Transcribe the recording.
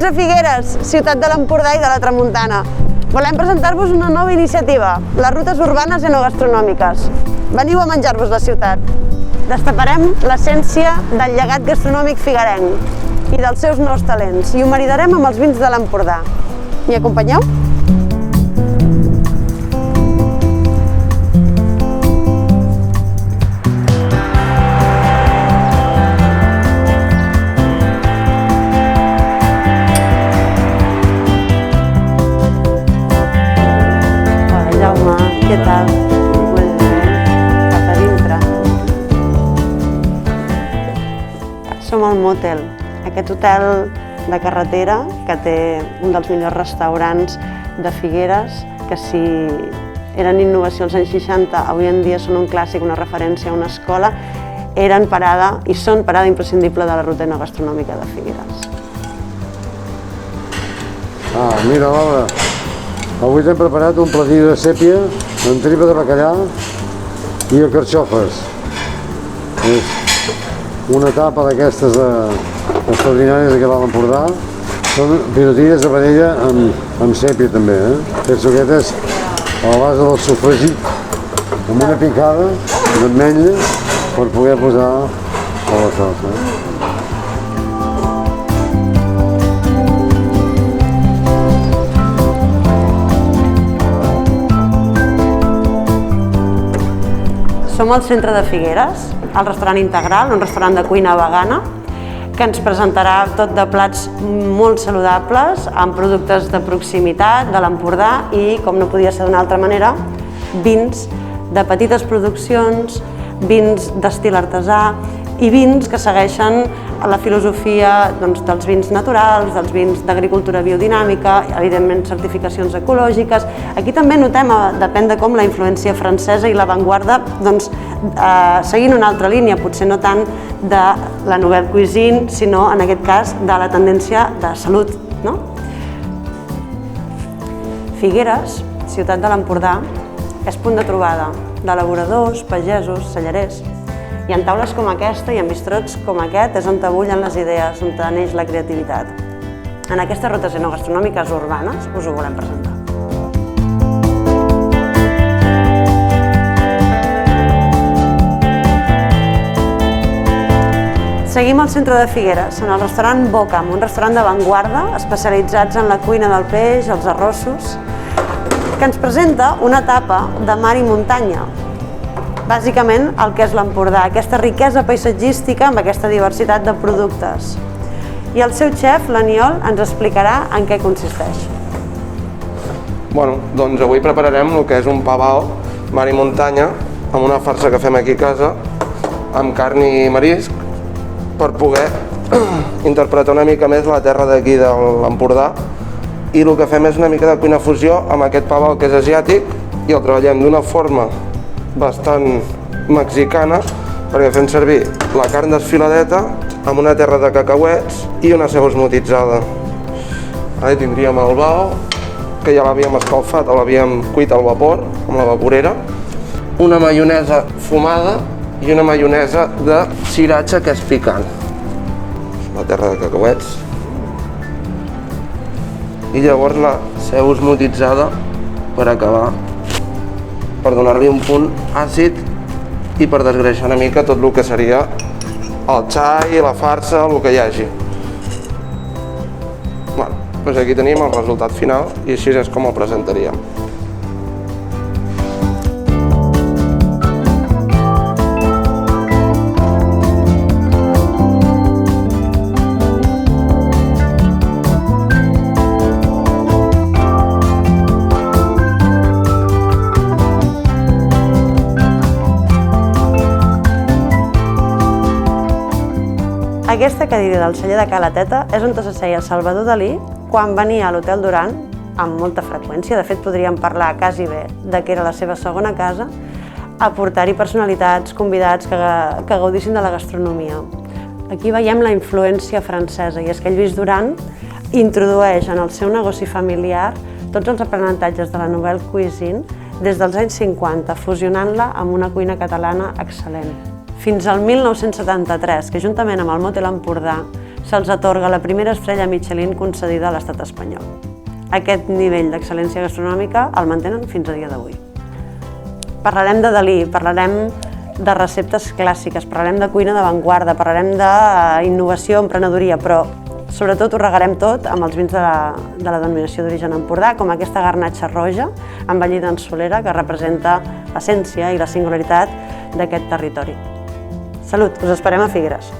Benvinguts a Figueres, ciutat de l'Empordà i de la Tramuntana. Volem presentar-vos una nova iniciativa, les rutes urbanes enogastronòmiques. Veniu a menjar-vos la ciutat. Destaparem l'essència del llegat gastronòmic figuerenc i dels seus nous talents i ho maridarem amb els vins de l'Empordà. M'hi acompanyeu? Què tal? Molt bé. Cap a dintre. Som al Motel, aquest hotel de carretera que té un dels millors restaurants de Figueres, que si eren innovació als anys 60, avui en dia són un clàssic, una referència a una escola, eren parada i són parada imprescindible de la ruta enogastronòmica de Figueres. Mira, Laura, avui t'hem preparat un platillo de sèpia amb tripa de bacallà i carxofes. És una tapa d'aquestes extraordinàries aquí a l'Empordà. Són pilotilles de vedella amb sèpia també, Aquestes suquetes a la base del sofregit amb una picada d'ametlla per poder posar a la salsa. Som al centre de Figueres, al restaurant Integral, un restaurant de cuina vegana, que ens presentarà tot de plats molt saludables, amb productes de proximitat de l'Empordà i, com no podia ser d'una altra manera, vins de petites produccions, vins d'estil artesà i vins que segueixen la filosofia dels vins naturals, dels vins d'agricultura biodinàmica, evidentment certificacions ecològiques. Aquí també notem, depèn de com, la influència francesa i l'avantguarda seguint una altra línia, potser no tant de la nouvelle cuisine, sinó en aquest cas de la tendència de salut. Figueres, ciutat de l'Empordà, és punt de trobada d'elaboradors, pagesos, cellerers. I en taules com aquesta i en bistrots com aquest és on bullen les idees, on neix la creativitat. En aquestes rutes enogastronòmiques urbanes us ho volem presentar. Seguim al centre de Figueres, en el restaurant Bocam, un restaurant d'avantguarda especialitzats en la cuina del peix, els arrossos, que ens presenta una tapa de mar i muntanya. Bàsicament el que és l'Empordà, aquesta riquesa paisatgística amb aquesta diversitat de productes. I el seu xef, l'Aniol, ens explicarà en què consisteix. Doncs avui prepararem el que és un pavao mar i muntanya amb una farsa que fem aquí a casa amb carn i marisc per poder interpretar una mica més la terra d'aquí de l'Empordà i el que fem és una mica de cuina fusió amb aquest pavao que és asiàtic i el treballem d'una forma bastant mexicana perquè fem servir la carn desfiladeta amb una terra de cacauets i una ceba osmotitzada. Ara tindríem el bao, que ja l'havíem escalfat o l'havíem cuit al vapor, amb la vaporera, una maionesa fumada i una maionesa de sriracha que és picant. La terra de cacauets. I llavors la ceba osmotitzada per acabar, per donar-li un punt àcid i per desgreixar una mica tot el que seria el xai, la farsa, el que hi hagi. Doncs aquí tenim el resultat final i així és com el presentaríem. Aquesta cadira del celler de Cala Teta és on s'asseia Salvador Dalí quan venia a l'Hotel Duran amb molta freqüència. De fet, podríem parlar quasi bé de que era la seva segona casa, aportar-hi personalitats, convidats que gaudissin de la gastronomia. Aquí veiem la influència francesa i és que Lluís Duran introdueix en el seu negoci familiar tots els aprenentatges de la nouvelle cuisine des dels anys 50, fusionant-la amb una cuina catalana excel·lent. Fins al 1973, que juntament amb el Motel Empordà se'ls atorga la primera estrella Michelin concedida a l'estat espanyol. Aquest nivell d'excel·lència gastronòmica el mantenen fins a dia d'avui. Parlarem de Dalí, parlarem de receptes clàssiques, parlarem de cuina d'avantguarda, parlarem d'innovació, emprenedoria, però sobretot ho regarem tot amb els vins de la denominació d'origen Empordà, com aquesta garnatxa roja envellida en solera que representa l'essència i la singularitat d'aquest territori. Salut, us esperem a Figueres.